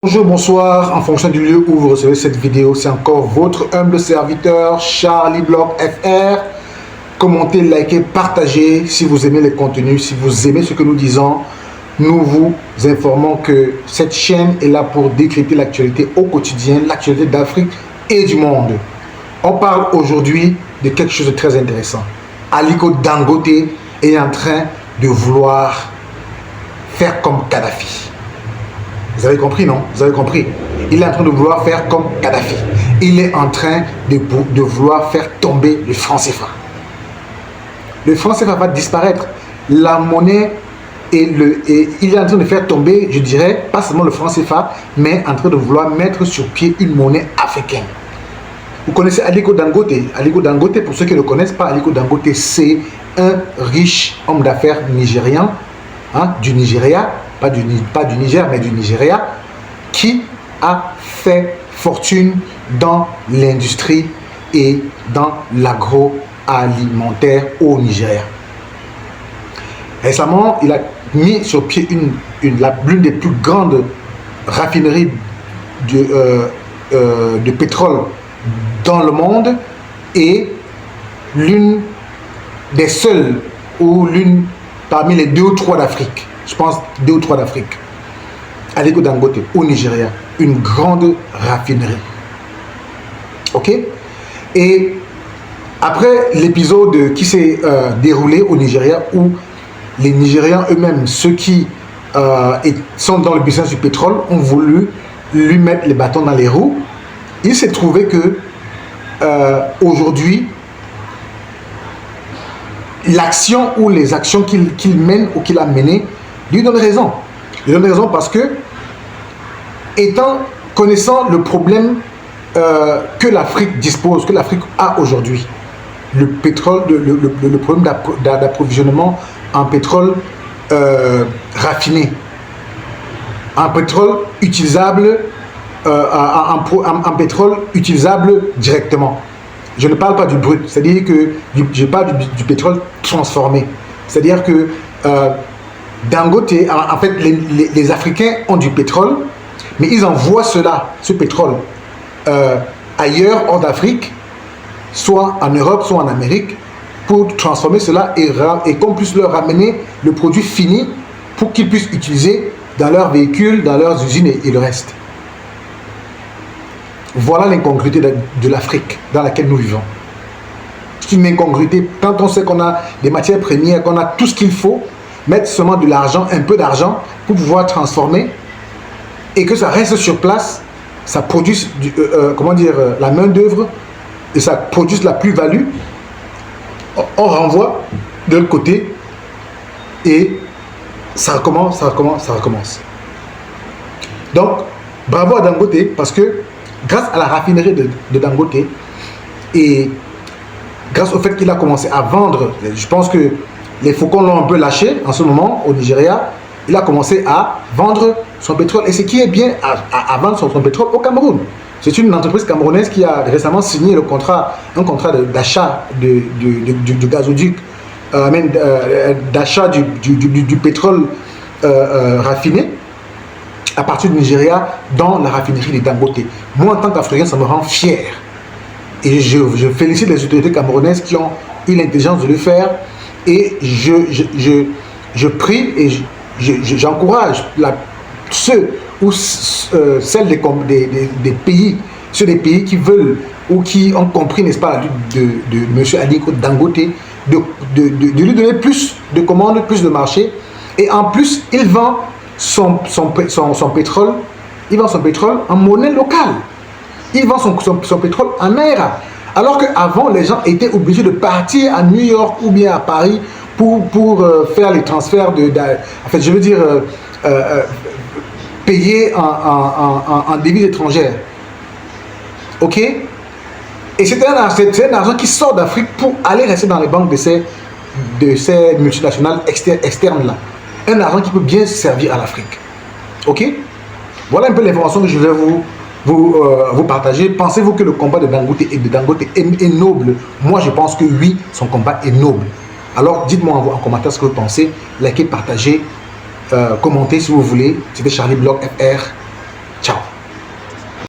Bonjour, bonsoir, en fonction du lieu où vous recevez cette vidéo, c'est encore votre humble serviteur Charlie Block FR. Commentez, likez, partagez si vous aimez les contenus, si vous aimez ce que nous disons. Nous vous informons que cette chaîne est là pour décrypter l'actualité au quotidien, l'actualité d'Afrique et du monde. On parle aujourd'hui de quelque chose de très intéressant. Aliko Dangote est en train de vouloir faire comme Kadhafi. Vous avez compris, non? Vous avez compris. Il est en train de vouloir faire comme Kadhafi. Il est en train de vouloir faire tomber le franc CFA. Le franc CFA va disparaître. La monnaie il est en train de faire tomber, je dirais, pas seulement le franc CFA, mais en train de vouloir mettre sur pied une monnaie africaine. Vous connaissez Aliko Dangote. Aliko Dangote, pour ceux qui ne le connaissent pas, Aliko Dangote, c'est un riche homme d'affaires nigérian, du Nigeria, pas du Niger, mais du Nigeria, qui a fait fortune dans l'industrie et dans l'agroalimentaire au Nigeria. Récemment, il a mis sur pied l'une des plus grandes raffineries de pétrole dans le monde et l'une des seules ou l'une parmi les 2 ou 3 d'Afrique. Je pense 2 ou 3 d'Afrique. Aliko Dangote au Nigeria, une grande raffinerie. Ok? Et après l'épisode qui s'est déroulé au Nigeria, où les Nigériens eux-mêmes, ceux qui sont dans le business du pétrole, ont voulu lui mettre les bâtons dans les roues, il s'est trouvé que aujourd'hui, l'action ou les actions qu'il mène ou qu'il a menées lui donne raison. Il donne raison parce que, connaissant le problème que l'Afrique dispose, que l'Afrique a aujourd'hui, le pétrole, le problème d'approvisionnement en pétrole raffiné, en pétrole utilisable, en pétrole utilisable directement. Je ne parle pas du brut, c'est-à-dire que je parle du pétrole transformé. C'est-à-dire que Dangote, en fait, les Africains ont du pétrole, mais ils envoient ce pétrole ailleurs, hors d'Afrique, soit en Europe, soit en Amérique, pour transformer cela et qu'on puisse leur ramener le produit fini pour qu'ils puissent utiliser dans leurs véhicules, dans leurs usines et le reste. Voilà l'incongruité de l'Afrique dans laquelle nous vivons. C'est une incongruité quand on sait qu'on a des matières premières, qu'on a tout ce qu'il faut, mettre seulement de l'argent, un peu d'argent pour pouvoir transformer et que ça reste sur place, ça produise la main d'œuvre et ça produise la plus-value. On renvoie de l'autre côté et ça recommence. Donc, bravo à Dangote parce que grâce à la raffinerie de Dangote et grâce au fait qu'il a commencé à vendre, je pense que les faucons l'ont un peu lâché en ce moment au Nigeria, il a commencé à vendre son pétrole. Et ce qui est bien à vendre son pétrole au Cameroun. C'est une entreprise camerounaise qui a récemment signé un contrat d'achat du gazoduc, d'achat du pétrole raffiné à partir du Nigeria dans la raffinerie de Dangote. Moi, en tant qu'Africain, ça me rend fier. Et je félicite les autorités camerounaises qui ont eu l'intelligence de le faire. Et je prie et j'encourage ceux ou celles des pays, ceux des pays qui veulent ou qui ont compris, n'est-ce pas, la lutte de M. Aliko Dangote, de lui donner plus de commandes, plus de marché. Et en plus, il vend son pétrole, en monnaie locale. Il vend son pétrole en naira. Alors qu'avant, les gens étaient obligés de partir à New York ou bien à Paris pour faire les transferts en fait, je veux dire, payer en devises étrangères. Ok? Et c'est un argent qui sort d'Afrique pour aller rester dans les banques de ces multinationales externes-là. Un argent qui peut bien servir à l'Afrique. Ok? Voilà un peu l'information que je vais vous partager. Pensez-vous que le combat de Dangote est noble? Moi, je pense que oui, son combat est noble. Alors, dites-moi en commentaire ce que vous pensez. Likez, partagez, commentez si vous voulez. C'était Charlie Block FR.